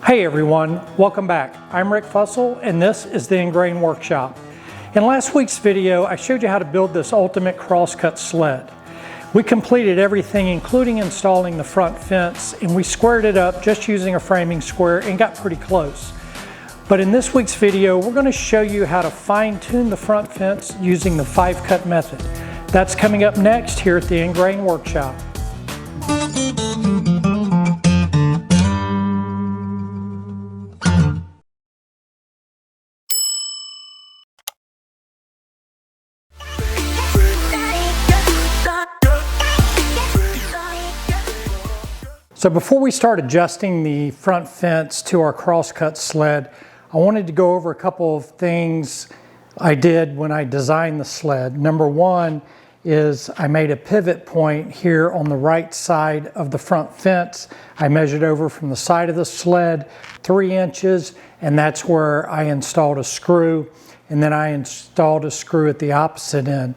Hey everyone, welcome back. I'm Rick Fussell and this is the Ingrain Workshop. In last week's video, I showed you how to build this ultimate crosscut sled. We completed everything including installing the front fence, and we squared it up just using a framing square and got pretty close. But in this week's video, we're going to show you how to fine-tune the front fence using the 5-cut method. That's coming up next here at the Ingrain Workshop. So before we start adjusting the front fence to our crosscut sled, I wanted to go over a couple of things I did when I designed the sled. Number one is I made a pivot point here on the right side of the front fence. I measured over from the side of the sled 3 inches, and that's where I installed a screw, and then I installed a screw at the opposite end.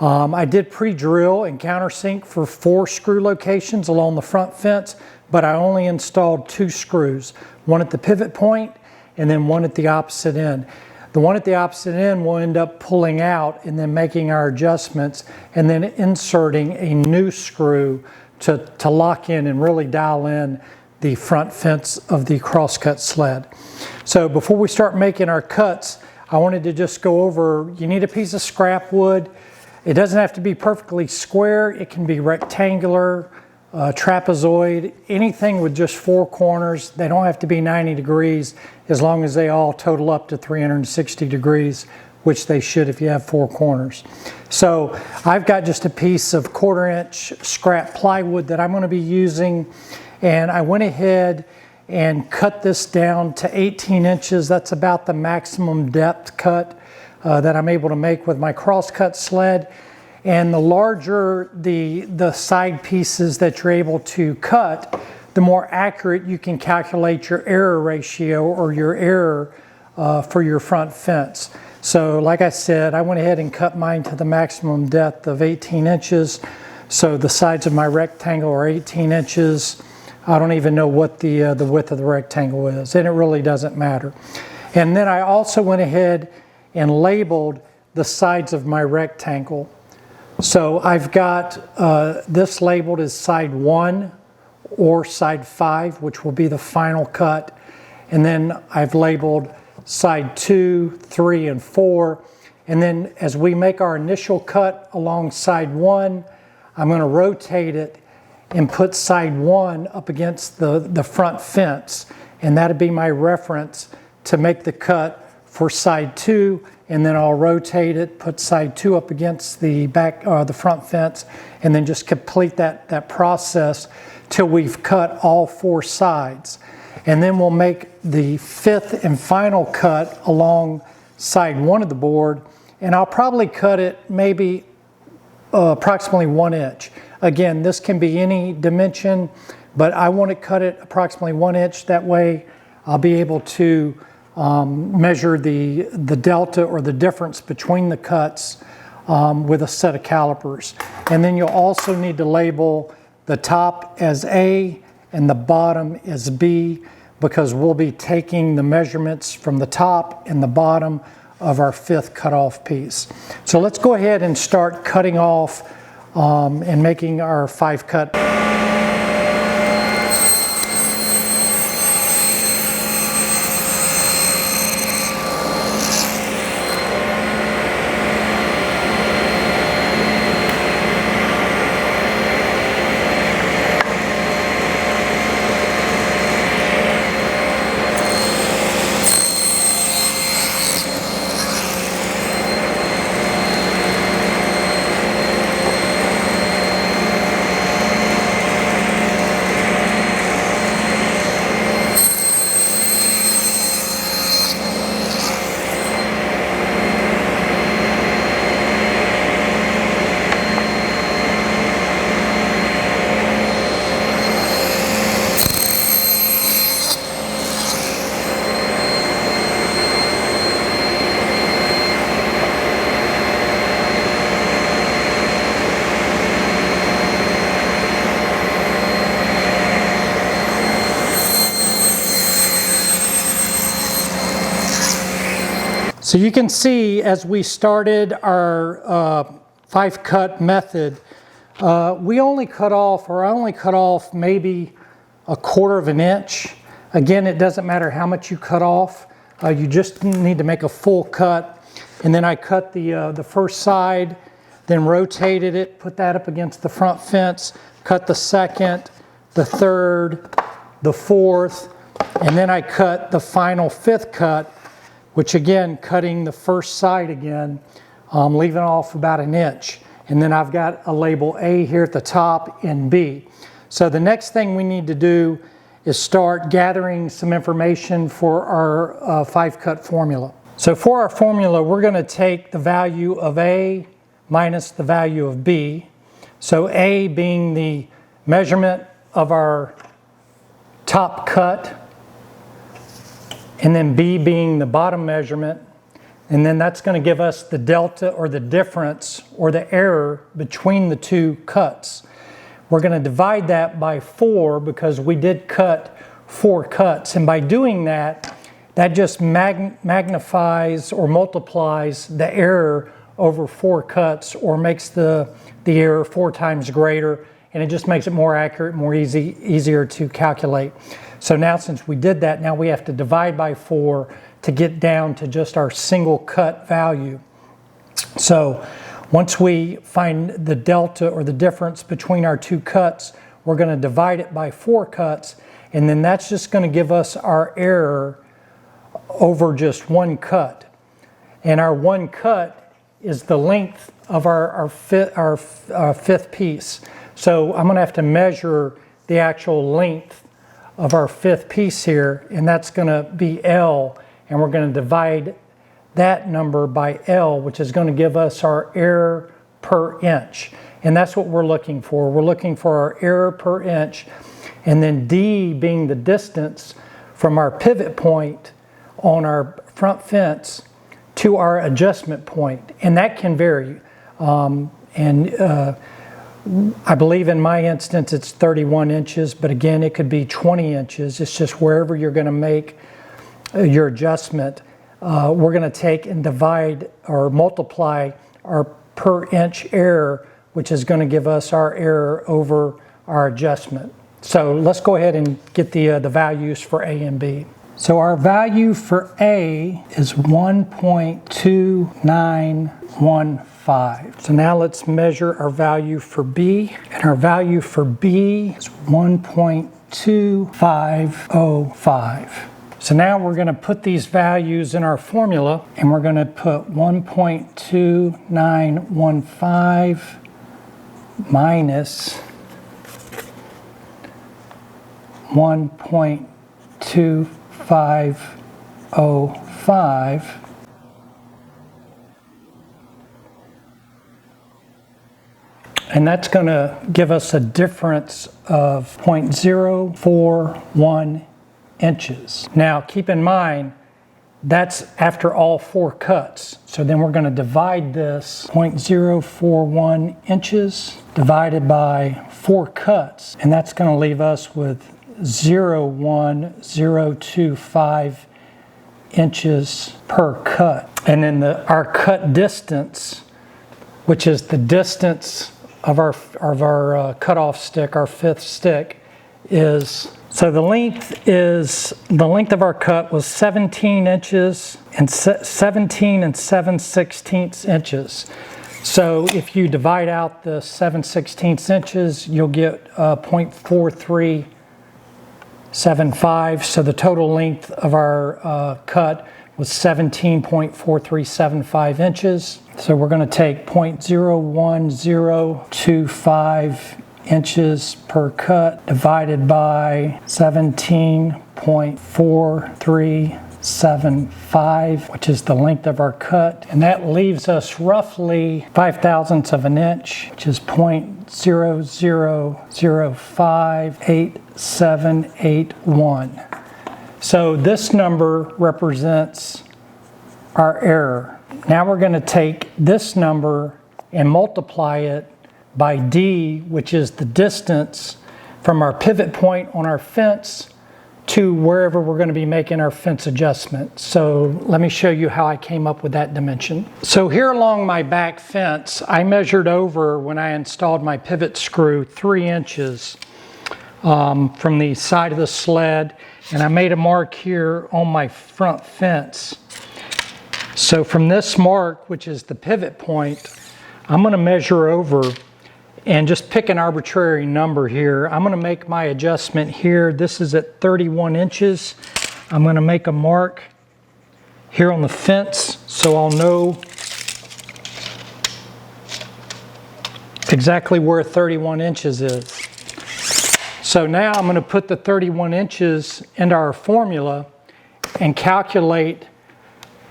I did pre-drill and countersink for 4 screw locations along the front fence, but I only installed 2 screws, one at the pivot point and then one at the opposite end. The one at the opposite end will end up pulling out and then making our adjustments and then inserting a new screw to lock in and really dial in the front fence of the crosscut sled. So before we start making our cuts, I wanted to just go over, you need a piece of scrap wood. It doesn't have to be perfectly square. It can be rectangular, trapezoid, anything with just 4 corners. They don't have to be 90 degrees as long as they all total up to 360 degrees, which they should if you have 4 corners. So I've got just a piece of 1/4-inch scrap plywood that I'm going to be using, and I went ahead and cut this down to 18 inches. That's about the maximum depth cut that I'm able to make with my crosscut sled. And the larger the side pieces that you're able to cut, the more accurate you can calculate your error ratio or your error for your front fence. So like I said, I went ahead and cut mine to the maximum depth of 18 inches. So the sides of my rectangle are 18 inches. I don't even know what the width of the rectangle is, and it really doesn't matter. And then I also went ahead and labeled the sides of my rectangle. So I've got this labeled as side 1 or side 5, which will be the final cut. And then I've labeled side 2, 3, and 4. And then as we make our initial cut along side 1, I'm going to rotate it and put side 1 up against the front fence. And that'll be my reference to make the cut for side 2, and then I'll rotate it, put side 2 up against the the front fence, and then just complete that process till we've cut all 4 sides. And then we'll make the 5th and final cut along side 1 of the board, and I'll probably cut it maybe approximately 1 inch. Again, this can be any dimension, but I want to cut it approximately 1 inch. That way I'll be able to measure the delta or the difference between the cuts with a set of calipers. And then you'll also need to label the top as A and the bottom as B, because we'll be taking the measurements from the top and the bottom of our 5th cutoff piece. So let's go ahead and start cutting off and making our 5-cut. So you can see as we started our 5-cut method, we only cut off maybe 1/4 of an inch. Again, it doesn't matter how much you cut off. You just need to make a full cut. And then I cut the first side, then rotated it, put that up against the front fence, cut the second, the third, the fourth, and then I cut the final 5th cut, which again, cutting the first side again, leaving off about 1 inch. And then I've got a label A here at the top and B. So the next thing we need to do is start gathering some information for our 5-cut formula. So for our formula, we're going to take the value of A minus the value of B. So A being the measurement of our top cut, and then B being the bottom measurement, and then that's going to give us the delta or the difference or the error between the 2 cuts. We're going to divide that by 4 because we did cut 4 cuts, and by doing that, that just magnifies or multiplies the error over 4 cuts, or makes the error 4 times greater, and it just makes it more accurate, more easier to calculate. So now since we did that, now we have to divide by 4 to get down to just our single cut value. So once we find the delta or the difference between our 2 cuts, we're going to divide it by 4 cuts, and then that's just going to give us our error over just 1 cut. And our 1 cut is the length of our 5th piece. So I'm going to have to measure the actual length of our 5th piece here, and that's going to be L, and we're going to divide that number by L, which is going to give us our error per inch. And that's what we're looking for. We're looking for our error per inch, and then D being the distance from our pivot point on our front fence to our adjustment point, and that can vary. I believe in my instance it's 31 inches, but again it could be 20 inches. It's just wherever you're going to make your adjustment, we're going to take and divide or multiply our per inch error, which is going to give us our error over our adjustment. So let's go ahead and get the values for A and B. So our value for A is 1.2915. So now let's measure our value for B, and our value for B is 1.2505. So now we're going to put these values in our formula, and we're going to put 1.2915 minus 1.2505 and that's going to give us a difference of 0.041 inches. Now keep in mind that's after all 4 cuts. So then we're going to divide this 0.041 inches divided by 4 cuts, and that's going to leave us with 0.1025 inches per cut. And then our cut distance, which is the distance of our cutoff stick, our 5th stick, is, so the length of our cut was 17 inches and 17 7/16 inches. So if you divide out the 7/16 inches, you'll get 0.4375. So the total length of our cut was 17.4375 inches. So we're going to take 0.01025 inches per cut divided by 17.4375, which is the length of our cut, and that leaves us roughly 5/1000ths of an inch, which is 0.00058781. So this number represents our error. Now we're going to take this number and multiply it by D, which is the distance from our pivot point on our fence to wherever we're going to be making our fence adjustment. So let me show you how I came up with that dimension. So here along my back fence, I measured over, when I installed my pivot screw, 3 inches from the side of the sled, and I made a mark here on my front fence. So from this mark, which is the pivot point, I'm going to measure over and just pick an arbitrary number here. I'm going to make my adjustment here. This is at 31 inches. I'm going to make a mark here on the fence so I'll know exactly where 31 inches is. So now I'm going to put the 31 inches into our formula and calculate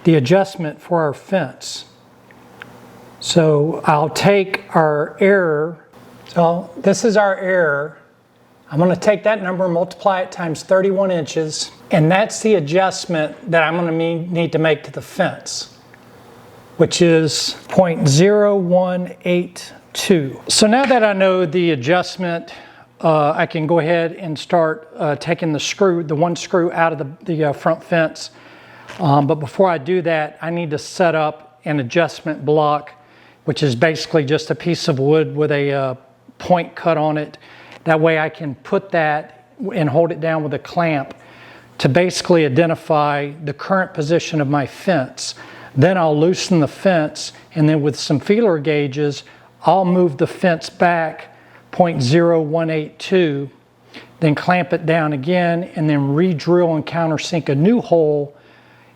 the adjustment for our fence. So I'll take our error. So this is our error. I'm going to take that number and multiply it times 31 inches, and that's the adjustment that I'm going to need to make to the fence, which is 0.0182. So now that I know the adjustment, I can go ahead and start taking the one screw out of the front fence. But before I do that, I need to set up an adjustment block, which is basically just a piece of wood with a point cut on it. That way I can put that and hold it down with a clamp to basically identify the current position of my fence. Then I'll loosen the fence, and then with some feeler gauges, I'll move the fence back 0.0182, then clamp it down again, and then re-drill and countersink a new hole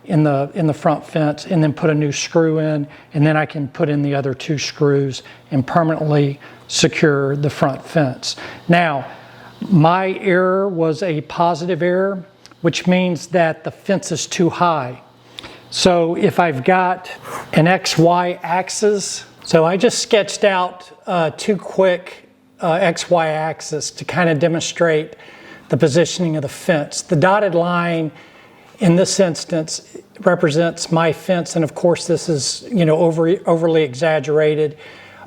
in the front fence, and then put a new screw in, and then I can put in the other 2 screws and permanently secure the front fence. Now, my error was a positive error, which means that the fence is too high. So if I've got an XY axis, so I just sketched out 2 quick XY axis to kind of demonstrate the positioning of the fence. The dotted line in this instance represents my fence, and of course this is, you know, overly exaggerated.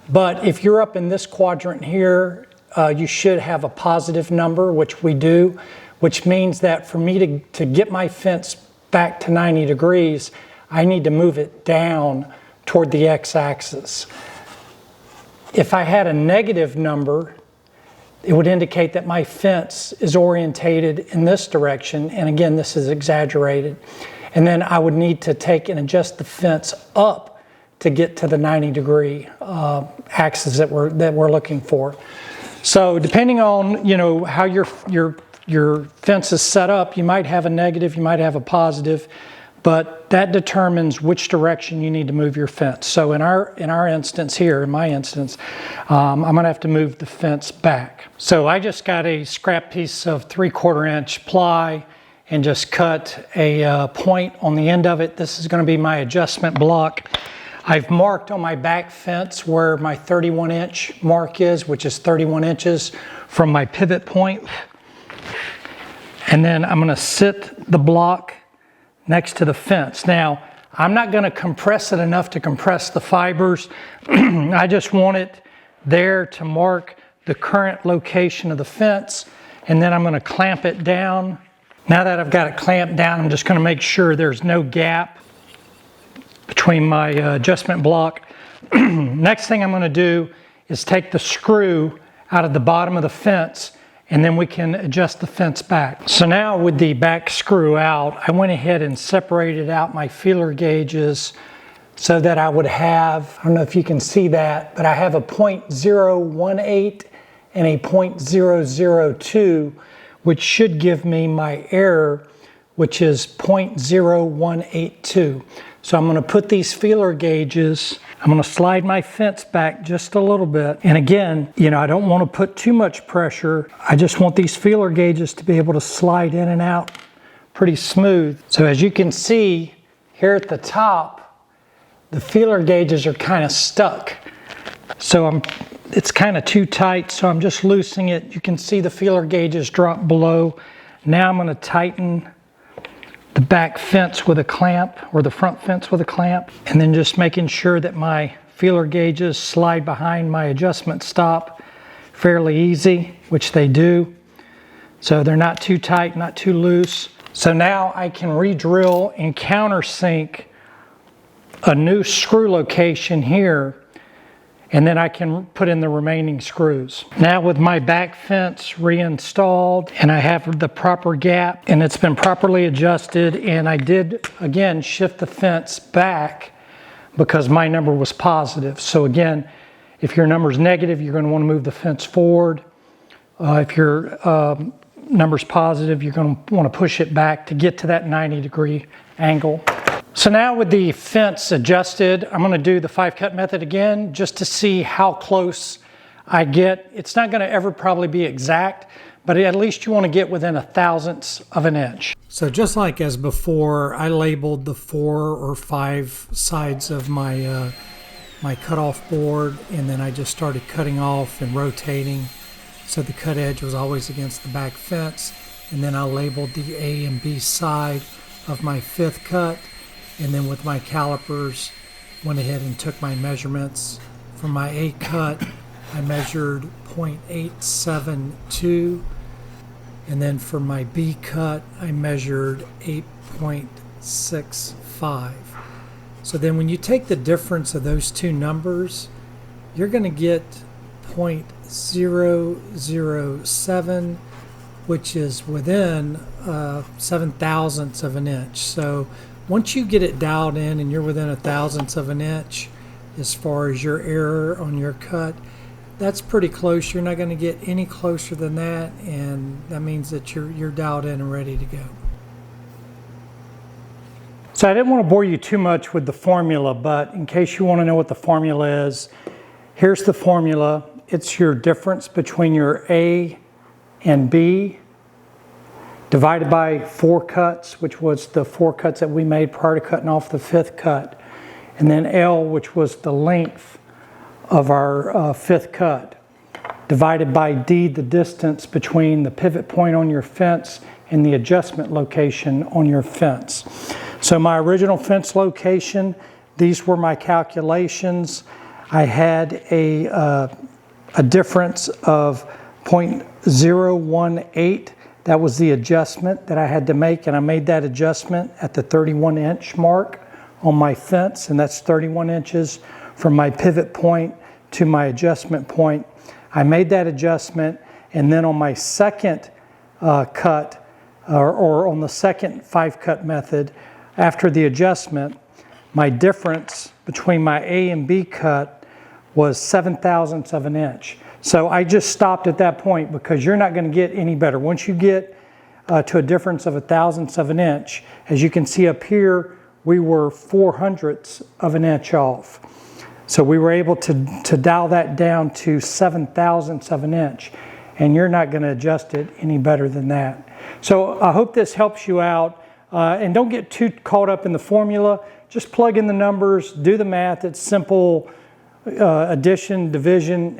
But if you're up in this quadrant here, you should have a positive number, which we do, which means that for me to get my fence back to 90 degrees, I need to move it down toward the x-axis. If I had a negative number, it would indicate that my fence is orientated in this direction, and again, this is exaggerated. And then I would need to take and adjust the fence up to get to the 90-degree axis that we're looking for. So depending on, you know, how your fence is set up, you might have a negative, you might have a positive, but that determines which direction you need to move your fence. So in our instance here, in my instance, I'm gonna have to move the fence back. So I just got a scrap piece of 3/4 inch ply and just cut a point on the end of it. This is gonna be my adjustment block. I've marked on my back fence where my 31 inch mark is, which is 31 inches from my pivot point. And then I'm gonna sit the block next to the fence. Now, I'm not going to compress it enough to compress the fibers. I just want it there to mark the current location of the fence, and then I'm going to clamp it down. Now that I've got it clamped down, I'm just going to make sure there's no gap between my adjustment block. Next thing I'm going to do is take the screw out of the bottom of the fence, and then we can adjust the fence back. So now with the back screw out, I went ahead and separated out my feeler gauges so that I would have, I don't know if you can see that, but I have a 0.018 and a 0.002, which should give me my error, which is 0.0182. So I'm going to put these feeler gauges, I'm going to slide my fence back just a little bit. And again, you know, I don't want to put too much pressure. I just want these feeler gauges to be able to slide in and out pretty smooth. So as you can see here at the top, the feeler gauges are kind of stuck. So it's kind of too tight, so I'm just loosening it. You can see the feeler gauges drop below. Now I'm going to tighten the back fence with a clamp, or the front fence with a clamp, and then just making sure that my feeler gauges slide behind my adjustment stop fairly easy, which they do. So they're not too tight, not too loose. So now I can re-drill and countersink a new screw location here, and then I can put in the remaining screws. Now with my back fence reinstalled and I have the proper gap and it's been properly adjusted, and I did again shift the fence back because my number was positive. So again, if your number is negative, you're going to want to move the fence forward. If your number's positive, you're going to want to push it back to get to that 90-degree angle. So now with the fence adjusted, I'm going to do the 5-cut method again just to see how close I get. It's not going to ever probably be exact, but at least you want to get within 1/1000th of an inch. So just like as before, I labeled the 4 or 5 sides of my my cutoff board, and then I just started cutting off and rotating so the cut edge was always against the back fence. And then I labeled the A and B side of my 5th cut, and then with my calipers went ahead and took my measurements. For my A cut, I measured 0.872, and then for my B cut, I measured 8.65. So then when you take the difference of those two numbers, you're going to get 0.007, which is within 7/1000th of an inch. So once you get it dialed in and you're within 1/1000th of an inch as far as your error on your cut, that's pretty close. You're not going to get any closer than that, and that means that you're dialed in and ready to go. So I didn't want to bore you too much with the formula, but in case you want to know what the formula is, here's the formula. It's your difference between your A and B divided by 4 cuts, which was the 4 cuts that we made prior to cutting off the 5th cut, and then L, which was the length of our 5th cut, divided by D, the distance between the pivot point on your fence and the adjustment location on your fence. So my original fence location, these were my calculations. I had a difference of 0.018. That was the adjustment that I had to make, and I made that adjustment at the 31-inch mark on my fence, and that's 31 inches from my pivot point to my adjustment point. I made that adjustment, and then on my second cut, or on the second 5-cut method, after the adjustment, my difference between my A and B cut was 7/1000th of an inch. So I just stopped at that point because you're not going to get any better. Once you get to a difference of 1/1000th of an inch, as you can see up here, we were 0.04 of an inch off. So we were able to dial that down to 7/1000th of an inch, and you're not going to adjust it any better than that. So I hope this helps you out, and don't get too caught up in the formula. Just plug in the numbers, do the math. It's simple addition, division,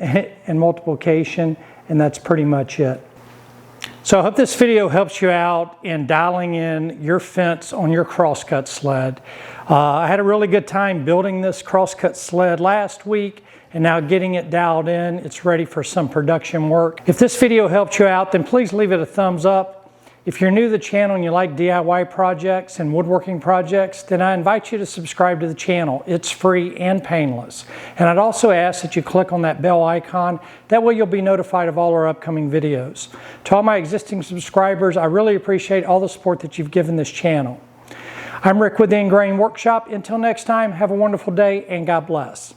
and multiplication, and that's pretty much it. So I hope this video helps you out in dialing in your fence on your crosscut sled. I had a really good time building this crosscut sled last week, and now getting it dialed in, it's ready for some production work. If this video helped you out, then please leave it a thumbs up. If you're new to the channel and you like DIY projects and woodworking projects, then I invite you to subscribe to the channel. It's free and painless. And I'd also ask that you click on that bell icon. That way you'll be notified of all our upcoming videos. To all my existing subscribers, I really appreciate all the support that you've given this channel. I'm Rick with the Ingrain Workshop. Until next time, have a wonderful day and God bless.